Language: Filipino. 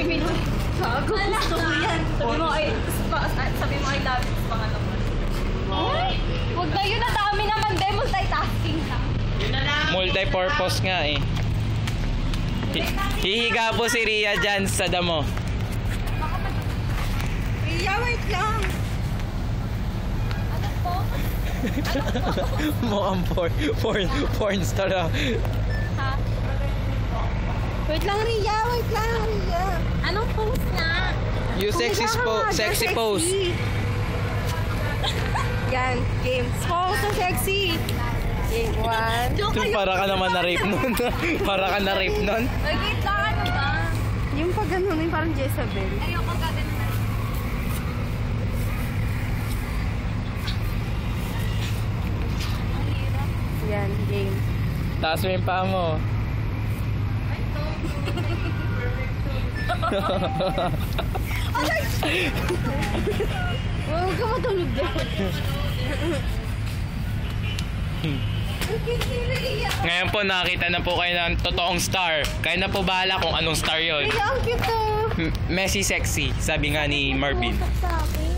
Gago, gusto ko yan. Sabi mo ay love it, pangalawa. Ay, huwag na yun, ang dami naman din, multitasking lang. Multi-purpose nga eh. Hihiga po si Ria dyan sa damo. Ria, wait lang. Ano po? Mukhang porn star ah. Ha? Wait lang, Ria, wait lang, Ria. Anong pose na? You sexy pose. Yan, game. Pose na sexy. Game 1. Para ka naman na-rape nun. Para ka na-rape nun. Wait lang, ano ba? Yung pag ano, yung parang Jezebel. Ayoko ka din na. Yan, game. Taas mo yung paa mo. Huwag ka matulog dyan. Ngayon po nakita na po kayo ng totoong star. Kayo na po bahala kung anong star yon. Ang cute to. Messi sexy, sabi nga ni Marvin. Sa akin.